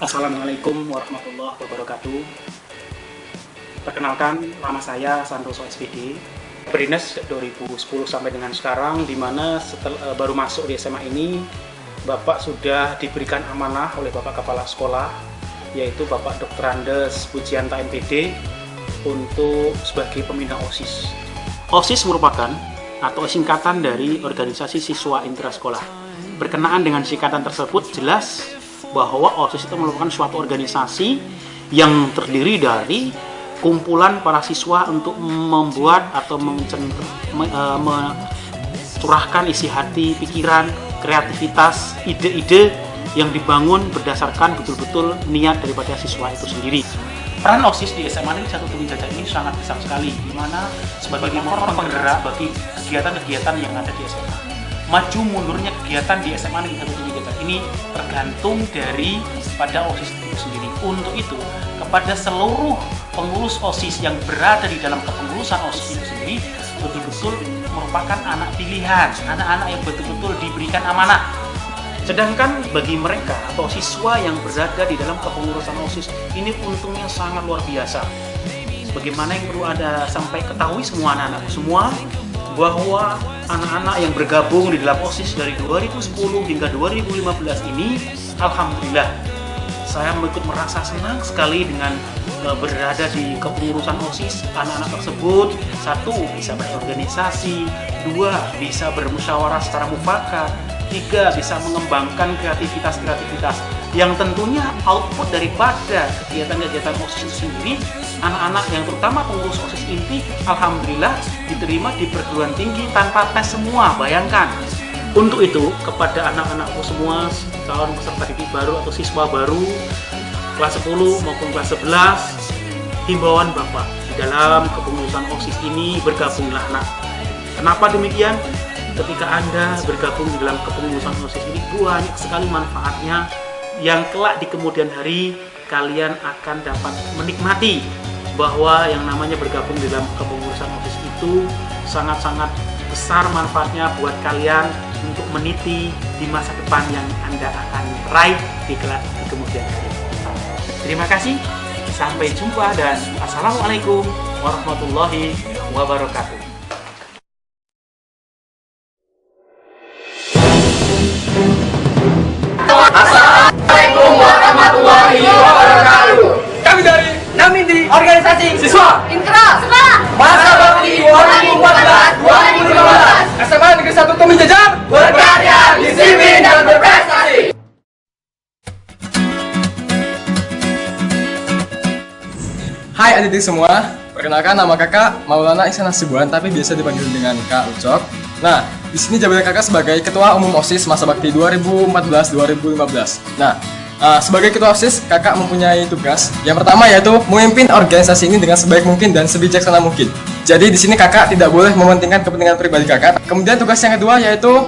Assalamualaikum warahmatullahi wabarakatuh. Perkenalkan, nama saya Santoso SPD. Berdinas 2010 sampai dengan sekarang, di mana baru masuk di SMA ini, Bapak sudah diberikan amanah oleh Bapak Kepala Sekolah, yaitu Bapak Dr. Andes Pujianta MPD, untuk sebagai pembina OSIS. OSIS merupakan atau singkatan dari Organisasi Siswa Intrasekolah. Berkenaan dengan singkatan tersebut, jelas bahwa OSIS itu merupakan suatu organisasi yang terdiri dari kumpulan para siswa untuk membuat atau mencurahkan isi hati, pikiran, kreativitas, ide-ide yang dibangun berdasarkan betul-betul niat daripada siswa itu sendiri. Peran OSIS di SMA Negeri 1 Tuminjajak ini sangat besar sekali, di mana sebagai motor penggerak bagi kegiatan-kegiatan yang ada di SMA. Maju mundurnya kegiatan di SMA Negeri 1 Tuminjajak ini tergantung dari pada OSIS itu sendiri. Untuk itu, kepada seluruh pengurus OSIS yang berada di dalam kepengurusan OSIS itu sendiri, betul-betul merupakan anak pilihan, anak-anak yang betul-betul diberikan amanah. Sedangkan bagi mereka atau siswa yang berada di dalam kepengurusan OSIS, ini untungnya sangat luar biasa. Bagaimana yang perlu Anda sampai ketahui semua anak-anak semua, bahwa anak-anak yang bergabung di dalam OSIS dari 2010 hingga 2015 ini, alhamdulillah, saya ikut merasa senang sekali dengan berada di kepengurusan OSIS. Anak-anak tersebut, satu, bisa berorganisasi, dua, bisa bermusyawarah secara mufakat, tiga, bisa mengembangkan kreativitas yang tentunya output daripada kegiatan-kegiatan OSIS itu sendiri. Anak-anak yang terutama pengurus OSIS inti, alhamdulillah diterima di perguruan tinggi tanpa tes semua. Bayangkan. Untuk itu, kepada anak-anakku semua, calon peserta didik baru atau siswa baru kelas 10 maupun kelas 11, himbauan Bapak di dalam kepengurusan OSIS ini, bergabunglah nak. Kenapa demikian? Ketika Anda bergabung di dalam kepengurusan OSIS ini, banyak sekali manfaatnya yang kelak di kemudian hari kalian akan dapat menikmati, bahwa yang namanya bergabung di dalam kepengurusan OSIS itu sangat-sangat besar manfaatnya buat kalian untuk meniti di masa depan yang Anda akan raih di kelak di kemudian hari. Terima kasih, sampai jumpa dan Assalamualaikum warahmatullahi wabarakatuh. Assalamualaikum warahmatullahi wabarakatuh. Kami dari Namindi Organisasi Siswa Intra Masa Bakti 2014-2015 SMA Negeri 1 Tuminjajak berkarya, disiplin, dan berprestasi. Hai adik-adik semua, perkenalkan nama kakak Maulana Ihsan Hasibuan, tapi biasa dipanggil dengan Kak Ucok. Nah, di sini jabatan kakak sebagai Ketua Umum OSIS Masa Bakti 2014-2015. Nah, sebagai Ketua OSIS, kakak mempunyai tugas yang pertama, yaitu memimpin organisasi ini dengan sebaik mungkin dan sebijaksana mungkin. Jadi di sini kakak tidak boleh mementingkan kepentingan pribadi kakak. Kemudian tugas yang kedua yaitu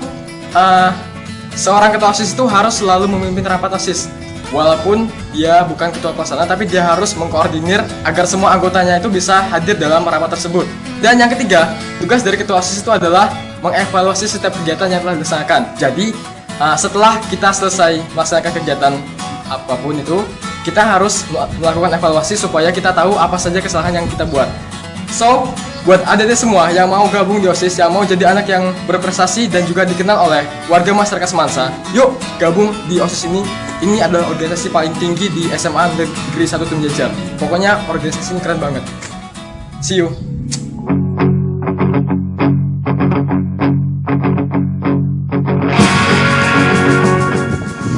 seorang Ketua OSIS itu harus selalu memimpin rapat OSIS. Walaupun dia bukan ketua pelaksana, tapi dia harus mengkoordinir agar semua anggotanya itu bisa hadir dalam rapat tersebut. Dan yang ketiga, tugas dari ketua OSIS itu adalah mengevaluasi setiap kegiatan yang telah dilaksanakan. Jadi, setelah kita selesai melaksanakan kegiatan apapun itu, kita harus melakukan evaluasi supaya kita tahu apa saja kesalahan yang kita buat. So, buat adik-adik semua yang mau gabung di OSIS, yang mau jadi anak yang berprestasi dan juga dikenal oleh warga masyarakat Semansa, yuk gabung di OSIS ini. Ini adalah organisasi paling tinggi di SMA Negeri 1 Tuminjajak. Pokoknya organisasi ini keren banget. See you.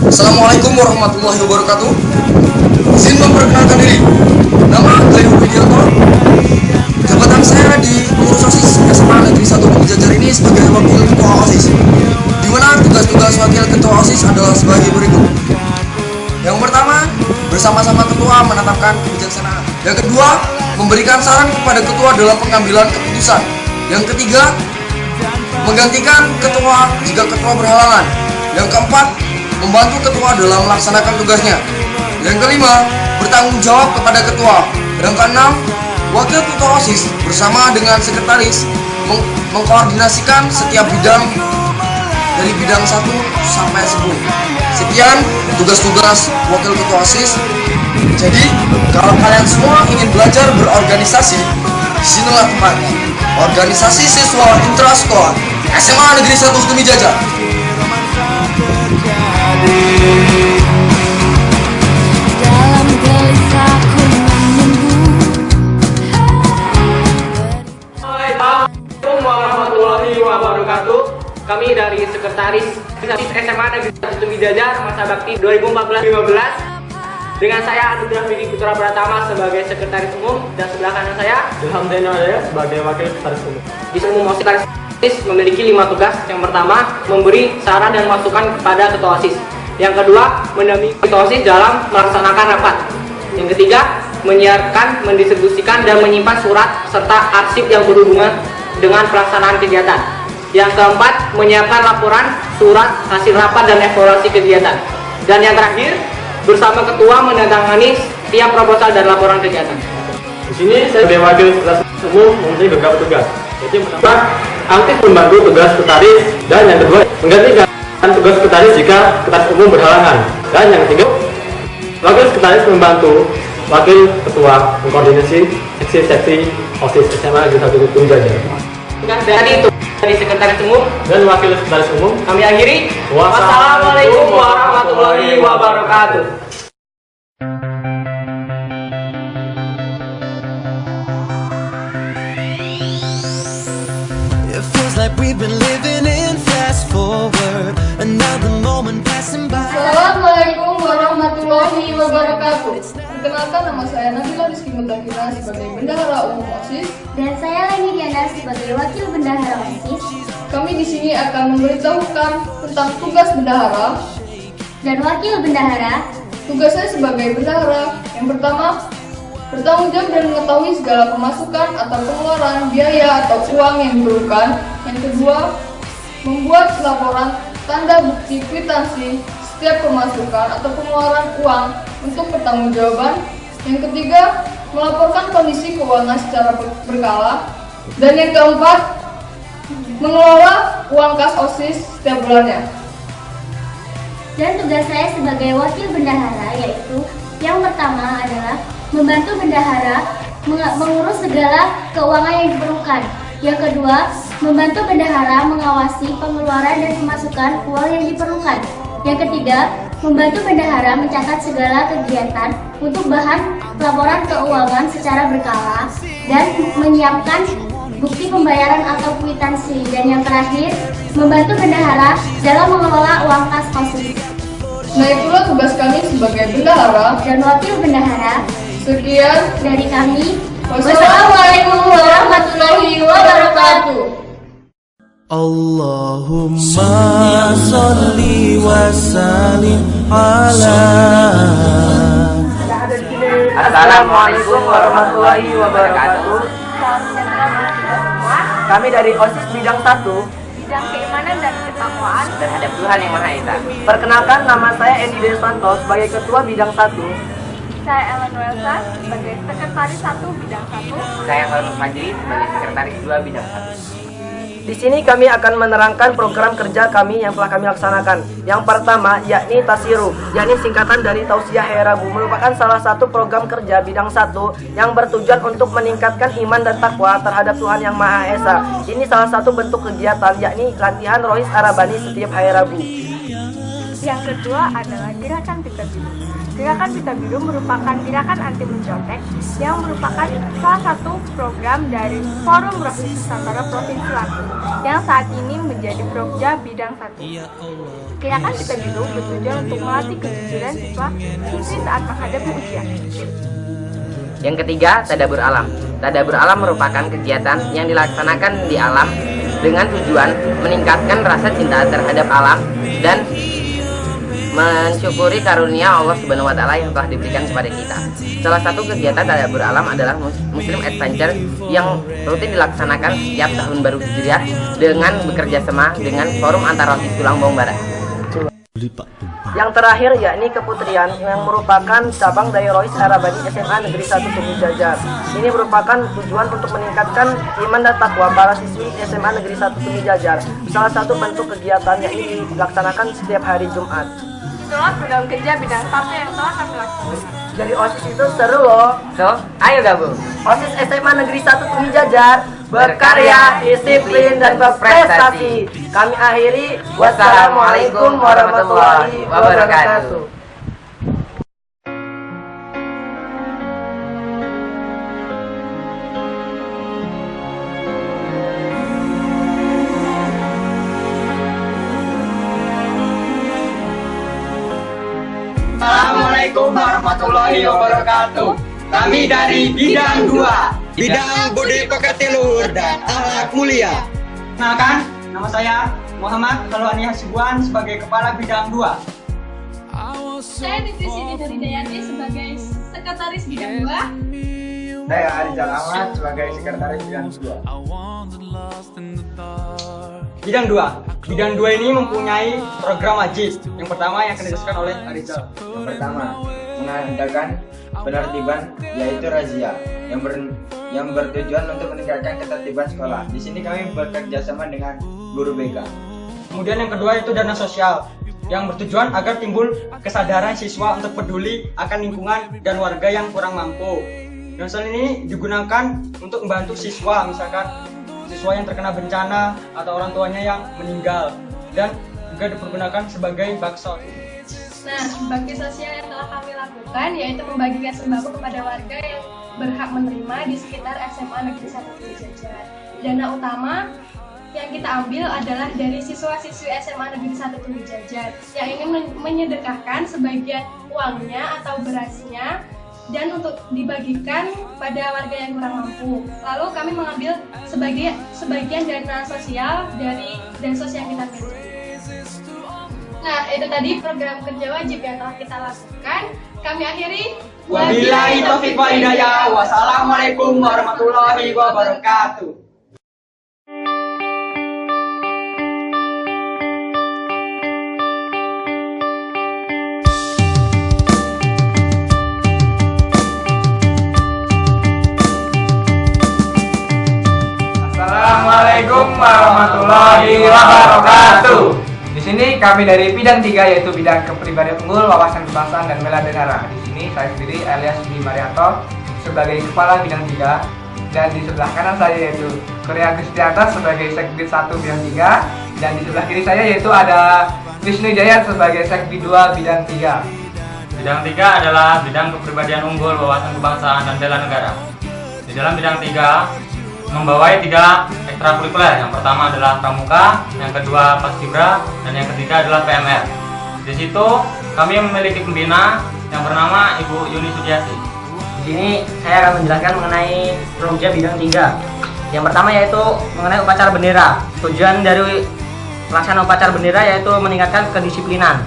Assalamualaikum warahmatullahi wabarakatuh. Izin memperkenalkan diri. Nama Glenn Widianto. Jabatan saya di pengurus OSIS SMA Negeri 1 Tuminjajak ini sebagai wakil ketua OSIS. Di mana tugas-tugas wakil ketua OSIS adalah sebagai berikut. Yang pertama, bersama-sama ketua menetapkan kebijaksanaan. Yang kedua, memberikan saran kepada ketua dalam pengambilan keputusan. Yang ketiga, menggantikan ketua jika ketua berhalangan. Yang keempat, membantu ketua dalam melaksanakan tugasnya. Yang kelima, bertanggung jawab kepada ketua. Yang keenam, wakil ketua OSIS bersama dengan sekretaris mengkoordinasikan setiap bidang dari bidang 1 sampai 10. Sekian tugas-tugas wakil ketua OSIS. Jadi, kalau kalian semua ingin belajar berorganisasi, disinilah tempatnya. Organisasi Siswa Intrasekolah SMA Negeri 1 Tumi Jajar. Dalam gelisahku menunggu. Assalamualaikum warahmatullahi wabarakatuh. Kami dari Sekretaris SMA Negeri 1 Tumi Jajar masa bakti 2014-2015. Dengan saya Anugrah Widi Putra Pratama sebagai Sekretaris Umum dan sebelah kanan saya Ilham Zainal sebagai wakil sekretaris umum. di umum OSIS memiliki 5 tugas. Yang pertama, memberi saran dan masukan kepada ketua OSIS. Yang kedua, mendampingi ketua OSIS dalam melaksanakan rapat. Yang ketiga, menyiarkan, mendistribusikan dan menyimpan surat serta arsip yang berhubungan dengan pelaksanaan kegiatan. Yang keempat, menyiapkan laporan, surat, hasil rapat dan evaluasi kegiatan. Dan yang terakhir, bersama ketua menandatangani setiap proposal dan laporan kegiatan. Di sini saya sebagai wakil sekretaris umum mempunyai beberapa tugas. Yaitu yang pertama, aktif membantu tugas sekretaris, dan yang kedua, menggantikan tugas sekretaris jika sekretaris umum berhalangan. Dan yang ketiga, wakil sekretaris membantu wakil ketua mengkoordinasi seksi-seksi OSIS SMA Negeri 1 Tumi Jajar. Dari itu, dari Sekretaris Umum Dan wakil sekretaris umum, kami akhiri. Wassalamualaikum warahmatullahi wabarakatuh. It feels like we've been living in fast forward. Another moment passing by. Assalamualaikum warahmatullahi wabarakatuh. Perkenalkan, nama saya Nabila Rizky Mutakina sebagai Bendahara Umum OSIS. Dan saya Leni Diana sebagai Wakil Bendahara OSIS. Kami di sini akan memberitahukan tentang tugas bendahara Dan Wakil Bendahara. Tugasnya sebagai bendahara, yang pertama, bertanggung jawab dan mengetahui segala pemasukan atau pengeluaran biaya atau uang yang diperlukan. Yang kedua, membuat laporan tanda bukti kwitansi setiap pemasukan atau pengeluaran uang untuk pertanggungjawaban. Yang ketiga, melaporkan kondisi keuangan secara berkala. Dan yang keempat, mengelola uang kas OSIS setiap bulannya. Dan tugas saya sebagai Wakil Bendahara yaitu yang pertama adalah membantu bendahara mengurus segala keuangan yang diperlukan. Yang kedua, membantu bendahara mengawasi pengeluaran dan pemasukan uang yang diperlukan. Yang ketiga, membantu bendahara mencatat segala kegiatan untuk bahan laporan keuangan secara berkala dan menyiapkan bukti pembayaran atau kwitansi. Dan yang terakhir, membantu bendahara dalam mengelola uang kas OSIS. Nah, itulah tugas kami sebagai bendahara Dan Wakil Bendahara. Sekian, Dari kami, wassalamualaikum warahmatullahi wabarakatuh. Allahumma sholli wa sallim ala. Assalamualaikum warahmatullahi wabarakatuh. Kami dari OSIS bidang 1 bidang keimanan dan ketakwaan terhadap Tuhan Yang Maha Esa. Perkenalkan, nama saya Edi Desanto sebagai ketua bidang 1. saya Ellen Welsa sebagai sekretaris 1 bidang 1. Saya Harun Fajri sebagai sekretaris 2 bidang 1. Di sini kami akan menerangkan program kerja kami yang telah kami laksanakan. Yang pertama yakni Tasiru, yakni singkatan dari Tausiah Hari Rabu, merupakan salah satu program kerja bidang 1 yang bertujuan untuk meningkatkan iman dan takwa terhadap Tuhan Yang Maha Esa. Ini salah satu bentuk kegiatan yakni latihan Rois Arabani setiap hari Rabu. Yang kedua adalah Gerakan Pita Biru. Gerakan Pita Biru merupakan gerakan anti mencontek yang merupakan salah satu program dari Forum Rohis Nusantara Provinsi Lampung yang saat ini menjadi Prokja bidang 1. Gerakan Pita Biru bertujuan untuk melatih kejujuran siswi saat menghadapi ujian. Yang ketiga, Tadabur Alam. Tadabur Alam merupakan kegiatan yang dilaksanakan di alam dengan tujuan meningkatkan rasa cinta terhadap alam dan mensyukuri karunia Allah Subhanahu wa Ta'ala yang telah diberikan kepada kita. Salah satu kegiatan Tadabur Alam adalah Muslim Adventure yang rutin dilaksanakan setiap tahun baru Hijriah dengan bekerja sama dengan Forum Antar Rohis Tulang Bawang Barat. Yang terakhir yakni Keputrian yang merupakan cabang dari Rois Arabani SMA Negeri 1 Tumi Jajar. Ini merupakan tujuan untuk meningkatkan iman dan takwa para siswi SMA Negeri 1 Tumi Jajar. Salah satu bentuk kegiatan yakni dilaksanakan setiap hari Jumat. itulah program kerja bidang 1 yang telah kami lakukan. Jadi OSIS itu seru loh. So, ayo gabung. OSIS SMA Negeri 1 Tumi Jajar, berkarya, disiplin, dan berprestasi. Kami akhiri. Wassalamualaikum warahmatullahi wabarakatuh. Assalamualaikum warahmatullahi wabarakatuh. Kami dari bidang 2, Bidang Budi Pekerti Luhur dan Akhlak Mulia. Kenalkan, nama saya Muhammad Kalwani Hasibuan sebagai Kepala Bidang 2. Saya Titi Siti Dayati sebagai Sekretaris Bidang 2. Saya Arizal Ahmad sebagai Sekretaris Bidang 2. Bidang 2. Bidang 2 ini mempunyai program wajib. Yang pertama yang akan dijelaskan oleh Arizal. Yang pertama, mengadakan penertiban yaitu razia yang bertujuan untuk meningkatkan ketertiban sekolah. Di sini kami bekerja sama dengan guru BK. Kemudian yang kedua itu dana sosial yang bertujuan agar timbul kesadaran siswa untuk peduli akan lingkungan dan warga yang kurang mampu. Dan selain ini digunakan untuk membantu siswa, misalkan siswa yang terkena bencana atau orang tuanya yang meninggal, dan juga dipergunakan sebagai baksos. Nah, bakti sosial yang telah kami lakukan yaitu membagikan sembako kepada warga yang berhak menerima di sekitar SMA Negeri 1 Tumi Jajar. Dana utama yang kita ambil adalah dari siswa-siswi SMA Negeri 1 Tumi Jajar yang ingin menyedekahkan sebagian uangnya atau berasnya dan untuk dibagikan pada warga yang kurang mampu. Lalu kami mengambil sebagian dana sosial dari dansos yang kita miliki. Nah, itu tadi program kerja wajib yang telah kita lakukan. Kami akhiri. Wabillahi taufiq wal hidayah. Wassalamualaikum warahmatullahi wabarakatuh. Assalamualaikum warahmatullahi wabarakatuh. Di sini kami dari bidang 3 yaitu bidang kepribadian unggul, wawasan kebangsaan dan bela negara. Di sini saya sendiri alias Budi Marianto sebagai kepala bidang 3 dan di sebelah kanan saya yaitu Korea Gustiarta sebagai sekbid 1 bidang 3 dan di sebelah kiri saya yaitu ada Wisnu Jaya sebagai sekbid 2 bidang 3. Bidang 3 adalah bidang kepribadian unggul, wawasan kebangsaan dan bela negara. Di dalam bidang 3 membawai 3 ekstrakurikuler. Yang pertama adalah pramuka, yang kedua paskibra, dan yang ketiga adalah PMR. Di situ kami memiliki pembina yang bernama Ibu Yuni Sudiati. Di sini saya akan menjelaskan mengenai program bidang 3. Yang pertama yaitu mengenai upacara bendera. Tujuan dari pelaksanaan upacara bendera yaitu meningkatkan kedisiplinan.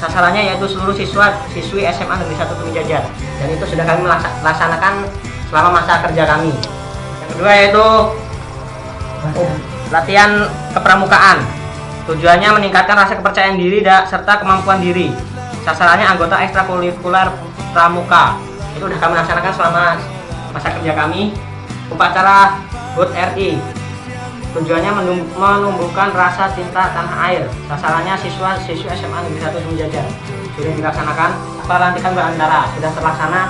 Sasarannya yaitu seluruh siswi SMA Negeri 1 Tumi Jajar. Dan itu sudah kami laksanakan selama masa kerja kami. Yang kedua yaitu latihan kepramukaan. Tujuannya meningkatkan rasa kepercayaan diri serta kemampuan diri. Sasarannya anggota ekstrakurikuler pramuka. Itu sudah kami laksanakan selama masa kerja kami. Upacara HUT RI. Tujuannya menumbuhkan rasa cinta tanah air. Sasarannya siswa-siswi SMA Negeri 1 Tumi Jajar. Sudah dilaksanakan. Pelantikan berantara sudah terlaksana.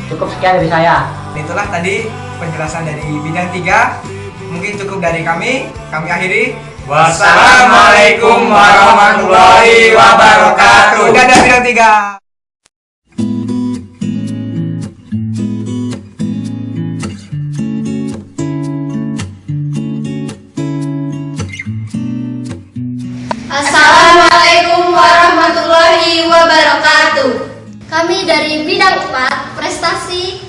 Cukup sekian dari saya. Itulah tadi penjelasan dari bidang 3. Mungkin cukup dari kami akhiri. Wassalamualaikum warahmatullahi wabarakatuh. Dadah bidang 3. Assalamualaikum warahmatullahi wabarakatuh. Kami dari bidang 4, prestasi,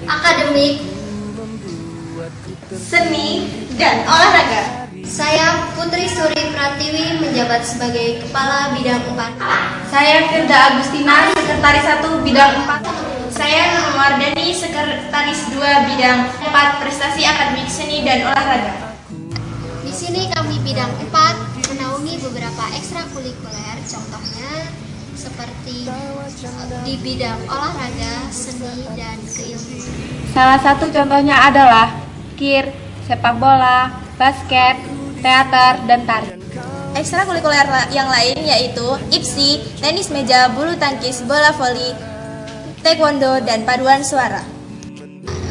akademik, seni, dan olahraga. Saya Putri Suri Pratiwi menjabat sebagai Kepala Bidang 4. Saya Firda Agustina, Sekretaris 1 Bidang 4. Saya Nunung Wardani, Sekretaris 2 Bidang 4, Prestasi Akademik, Seni, dan Olahraga. Di sini kami bidang 4 menaungi beberapa ekstrakurikuler, contohnya seperti di bidang olahraga, seni, dan keilmuan. Salah satu contohnya adalah kir, sepak bola, basket, teater, dan tari. ekstrakurikuler yang lain yaitu IPSI, tenis meja, bulu tangkis, bola voli, taekwondo, dan paduan suara.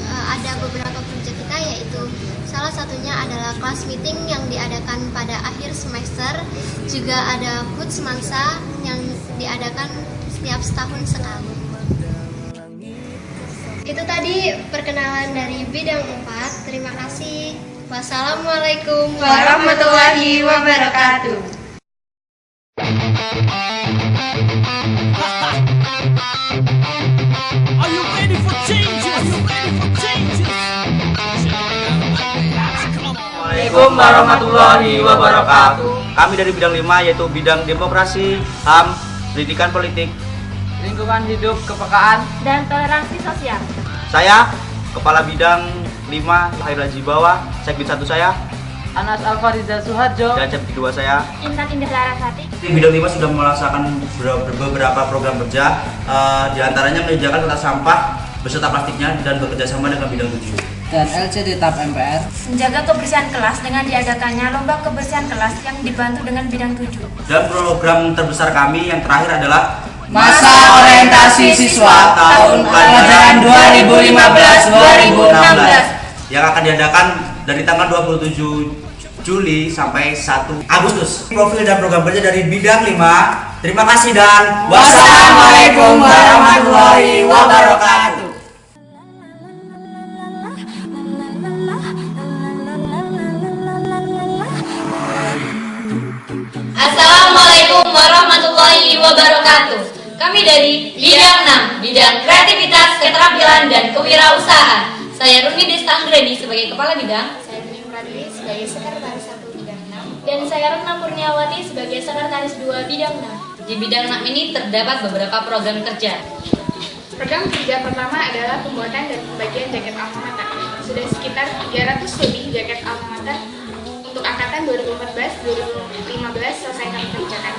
Ada beberapa kerja kita, yaitu salah satunya adalah kelas meeting yang diadakan pada akhir semester, juga ada HUT Semansa yang diadakan setiap setahun sekali. Itu tadi perkenalan dari bidang 4. Terima kasih. Wassalamualaikum warahmatullahi wabarakatuh. Are you ready for changes? Are you ready for changes? Assalamualaikum warahmatullahi wabarakatuh. Kami dari bidang 5 yaitu bidang demokrasi, HAM, pendidikan politik, lingkungan hidup, kepekaan, dan toleransi sosial. Saya Kepala Bidang 5 Hair Laji Bawah, Sekbid 1 saya Anas Alfariza Suharjo, dan Sekbid 2 saya Intan Indra Larasati. Bidang 5 sudah melaksanakan beberapa program kerja, diantaranya menyediakan kotak sampah beserta plastiknya dan bekerjasama dengan bidang 7 dan LCD TAP MPR. Menjaga kebersihan kelas dengan diadakannya lomba kebersihan kelas yang dibantu dengan bidang 7. Dan program terbesar kami yang terakhir adalah Masa Orientasi Siswa tahun ajaran 2015-2016 yang akan diadakan dari tanggal 27 Juli sampai 1 Agustus. Profil dan program kerja dari bidang 5. Terima kasih dan wassalamualaikum warahmatullahi wabarakatuh. Assalamualaikum warahmatullahi wabarakatuh. Kami dari bidang 6, bidang kreativitas, keterampilan, dan kewirausahaan. Saya Rumi Desta Anggreni sebagai kepala bidang. Saya Rumi Muradli sebagai sekretaris 1 bidang 6. Dan saya Retna Kurniawati sebagai sekretaris 2 bidang 6. Di bidang 6 ini terdapat beberapa program kerja. Program kerja pertama adalah pembuatan dan pembagian jaket alma mater. Sudah sekitar 300 lebih jaket alma mater untuk angkatan 2014-2015 selesai kami kerjakan.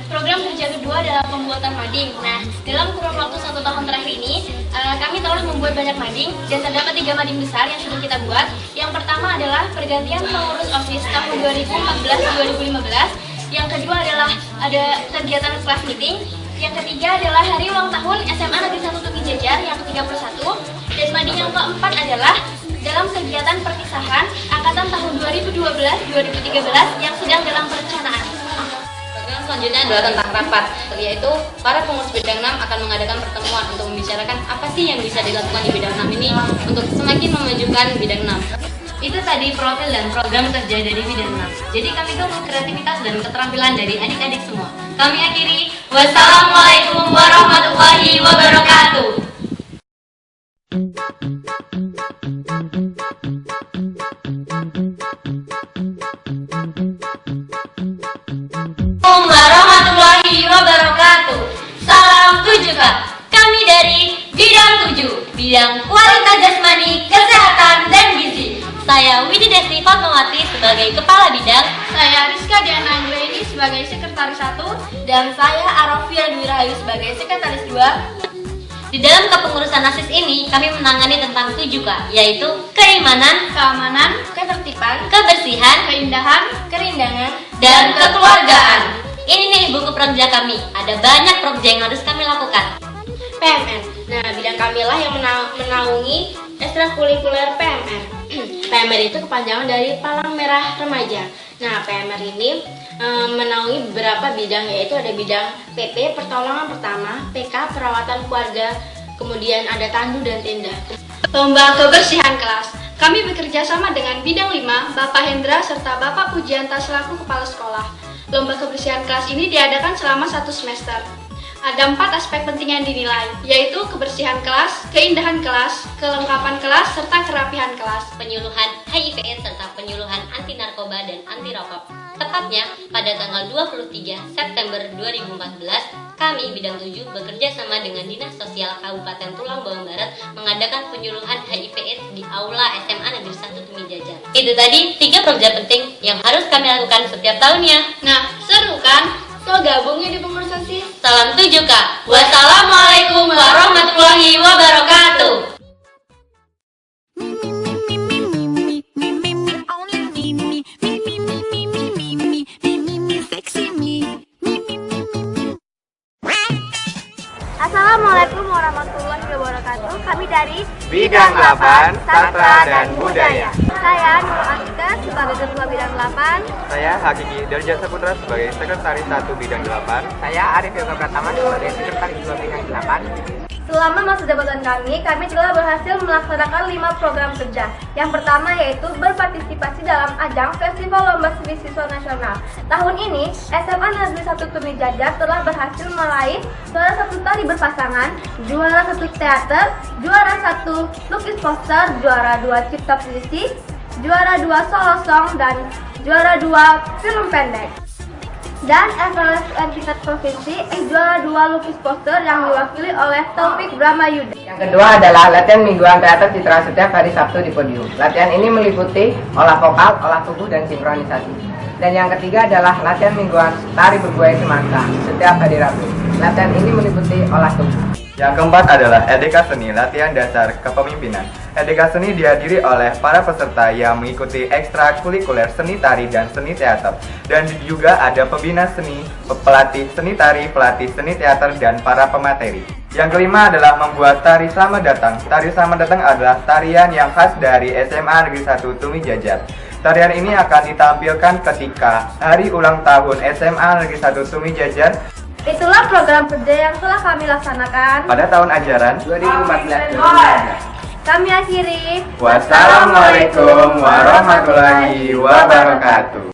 Program kerja kedua adalah pembuatan mading. Nah, dalam kurun waktu 1 tahun terakhir ini, kami telah membuat banyak mading dan terdapat 3 mading besar yang sudah kita buat. Yang pertama adalah pergantian pengurus OSIS tahun 2014-2015. Yang kedua adalah ada kegiatan kelas meeting. Yang ketiga adalah hari ulang tahun SMA Negeri 1 Tumi Jajar yang ke-31. Dan mading yang keempat adalah dalam kegiatan perpisahan angkatan tahun 2012-2013 yang sedang dalam perencanaan. Program selanjutnya adalah tentang rapat, yaitu para pengurus bidang 6 akan mengadakan pertemuan untuk membicarakan apa sih yang bisa dilakukan di bidang 6 ini untuk semakin memajukan bidang 6. Itu tadi profil dan program kerja dari bidang 6. Jadi kami tunggu kreativitas dan keterampilan dari adik-adik semua. Kami akhiri, wassalamualaikum warahmatullahi wabarakatuh. Warahmatullahi wabarakatuh. Salam 7K. Kami dari bidang 7, bidang kualitas jasmani, kesehatan, dan gizi. Saya Widi Desti Fatmawati sebagai kepala bidang. Saya Rizka Diana Anggreni sebagai sekretaris 1. Dan saya Arofia Dwi Rahayu sebagai sekretaris 2. Di dalam kepengurusan ASIS ini, kami menangani tentang 7K, yaitu keimanan, keamanan, ketertiban, kebersihan, keindahan, kerindangan, dan kekeluargaan. Ini nih buku kerja kami. Ada banyak proyek yang harus kami lakukan. PMR. Nah, bidang kamilah yang menaungi ekstrakurikuler PMR. PMR itu kepanjangan dari Palang Merah Remaja. Nah, PMR ini menaungi beberapa bidang, yaitu ada bidang PP pertolongan pertama, PK perawatan keluarga, kemudian ada tandu dan tenda. Lomba kebersihan kelas. Kami bekerja sama dengan bidang 5, Bapak Hendra serta Bapak Pujianta selaku kepala sekolah. Lomba kebersihan kelas ini diadakan selama 1 semester. Ada 4 aspek penting yang dinilai, yaitu kebersihan kelas, keindahan kelas, kelengkapan kelas, serta kerapihan kelas, penyuluhan HIV/AIDS serta penyuluhan anti narkoba dan anti rokok. Tepatnya pada tanggal 23 September 2014, kami bidang 7 bekerja sama dengan Dinas Sosial Kabupaten Tulang Bawang Barat mengadakan penyuluhan HIV/AIDS di Aula SMA Negeri 1 Tumi Jajar. Itu tadi 3 proyek penting yang harus kami lakukan setiap tahunnya. Nah, seru kan? So gabung ya di pengurus OSIS. Salam 7K. Wassalamualaikum warahmatullahi wabarakatuh. Me Assalamualaikum warahmatullahi wabarakatuh. Kami dari Bidang 8, Sastra dan Budaya. Saya Nur Atika sebagai Ketua Bidang 8. Saya Hakiki Darjat Saputra sebagai Sekretaris 1 Bidang 8. Saya Arif Yoga Pratama sebagai Sekretaris 2 Bidang 8. Selama masa jabatan kami telah berhasil melaksanakan 5 program kerja. Yang pertama yaitu berpartisipasi dalam ajang Festival Lomba Siswa Nasional. Tahun ini, SMA Negeri 1 Tumi Jajar telah berhasil meraih juara 1 tari berpasangan, juara 1 teater, juara 1 lukis poster, juara 2 cipta puisi, juara 2 solo song, dan juara 2 film pendek. Dan evaluasi tingkat provinsi, juara 2 lukis poster yang diwakili oleh Taufik Bramayuda. Yang kedua adalah latihan mingguan teater citra setiap hari Sabtu di podium. Latihan ini meliputi olah vokal, olah tubuh, dan sinkronisasi. Dan yang ketiga adalah latihan mingguan tari berbuaya semangka setiap hari Rabu. Latihan ini meliputi olah tubuh. Yang keempat adalah EDK Seni, latihan dasar kepemimpinan. EDK Seni dihadiri oleh para peserta yang mengikuti ekstrakurikuler seni tari dan seni teater. Dan juga ada pembina seni, pelatih seni tari, pelatih seni teater, dan para pemateri. Yang kelima adalah membuat tari selamat datang. Tari selamat datang adalah tarian yang khas dari SMA Negeri 1 Tumi Jajar. Tarian ini akan ditampilkan ketika hari ulang tahun SMA Negeri 1 Tumi Jajar. Itulah program kerja yang telah kami laksanakan Pada tahun ajaran 2014-2015. Kami akhiri. Wassalamualaikum warahmatullahi wabarakatuh.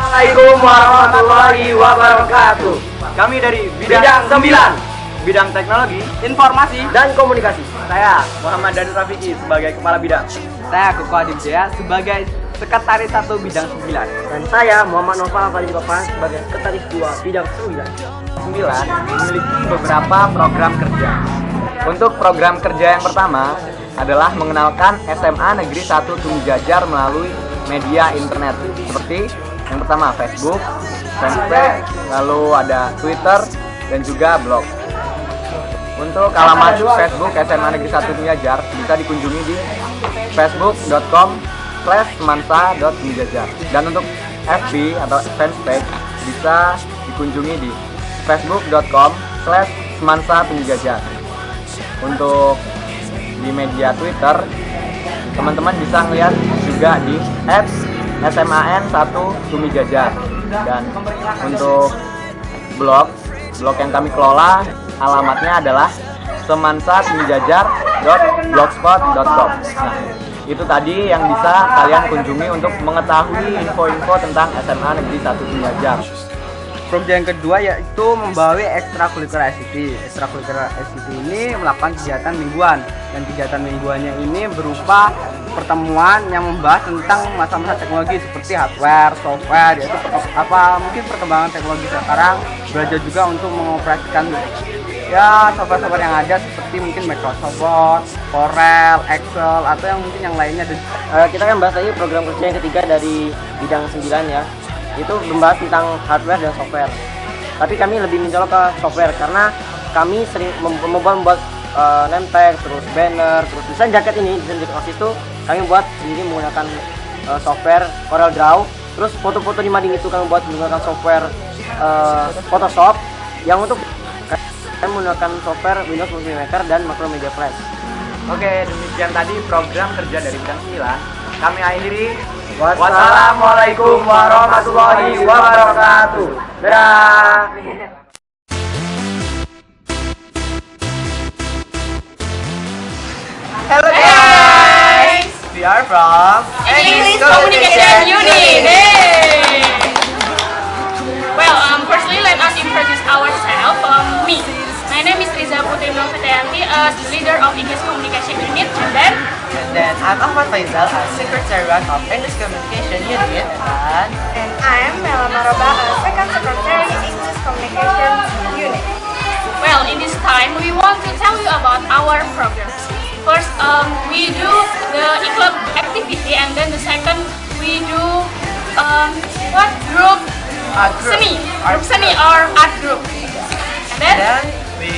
Assalamualaikum warahmatullahi wabarakatuh. Kami dari Bidang 9 Bidang Teknologi, Informasi, dan Komunikasi. Saya Muhammad Dan Rafiki sebagai Kepala Bidang. Saya Koko Adib Jaya sebagai Sekretaris 1 Bidang 9. Dan saya Muhammad Noval Fadil Bapak sebagai Sekretaris 2 Bidang 9. 9 memiliki beberapa program kerja. Untuk program kerja yang pertama adalah mengenalkan SMA Negeri 1 Tumi Jajar melalui media internet seperti yang pertama Facebook, fanpage, lalu ada Twitter, dan juga blog. Untuk alamat Facebook SMA Negeri 1 Tumi Jajar bisa dikunjungi di facebook.com/semansa.tumijajar. Dan untuk FB atau fanpage bisa dikunjungi di facebook.com/semansa.tumijajar. Untuk di media Twitter, teman-teman bisa melihat juga di @SMAN1 Tumi Jajar. Dan untuk blog yang kami kelola, alamatnya adalah semansa.tumijajar.blogspot.com. Nah, itu tadi yang bisa kalian kunjungi untuk mengetahui info-info tentang SMA Negeri 1 Tumi Jajar. Program yang kedua yaitu membawa ekstrakurikuler ICT. Ekstrakurikuler ICT ini melakukan kegiatan mingguan, dan kegiatan mingguannya ini berupa pertemuan yang membahas tentang masa-masa teknologi seperti hardware, software, yaitu mungkin perkembangan teknologi sekarang. Belajar juga untuk mengoperasikan software-software yang ada seperti mungkin Microsoft Word, Corel, Excel, atau yang mungkin yang lainnya. Kita akan bahas lagi program kerja yang ketiga dari bidang 9 ya. Itu membahas tentang hardware dan software. Tapi kami lebih mencolok ke software karena kami sering membuat name tag, terus banner, terus desain jaket ini, desain jaket OSIS itu kami buat sendiri menggunakan software Corel Draw. Terus foto-foto di mading itu kami buat menggunakan software Photoshop. Yang untuk kami menggunakan software Windows Movie Maker dan Macromedia Flash. Oke, demikian tadi program kerja dari bidang 9. Kami akhiri. Wassalamualaikum warahmatullahi wabarakatuh. Dadah. Hello guys, we are from English Communication Unit. Well, firstly let us introduce ourselves. My name is Riza Putri Novitayanti, as leader of English Communication Unit, and then I'm Ahmad Faisal, as Secretariat of English Communication Unit, and I'm Mela Maroba, Second Secretary English Communication Unit. Well, in this time, we want to tell you about our programs. First, we do the e-club activity, and then the second, we do group seni, or art group. And then we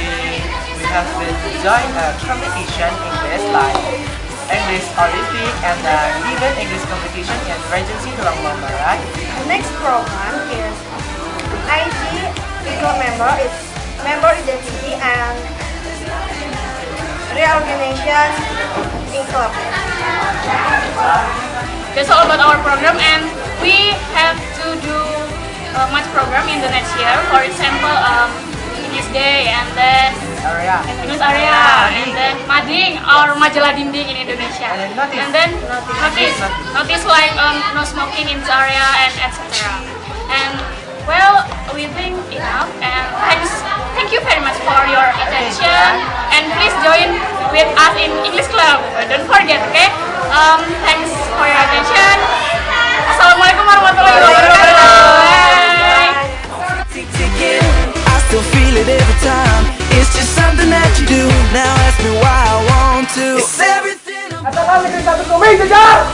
have been join a competition in this like English Olympic and the Given English Competition in Regency Tulang Barat. The next program is IG Equal Member. It's member identity and reorganization in club. That's all about our program, and we have to do much program in the next year. For example, English Day, and then English area, and then Mading or majalah dinding in Indonesia, and then notice like no smoking in this area and etc. And well, we think enough, and thank you very much for your attention, and please join with us in English Club. Don't forget, okay? Thanks for your attention. Assalamualaikum warahmatullahi wabarakatuh. I still feel it every time. It's just something that you do. Now ask me why I want to. It's everything. Katakan negeri satu kami, Jajar!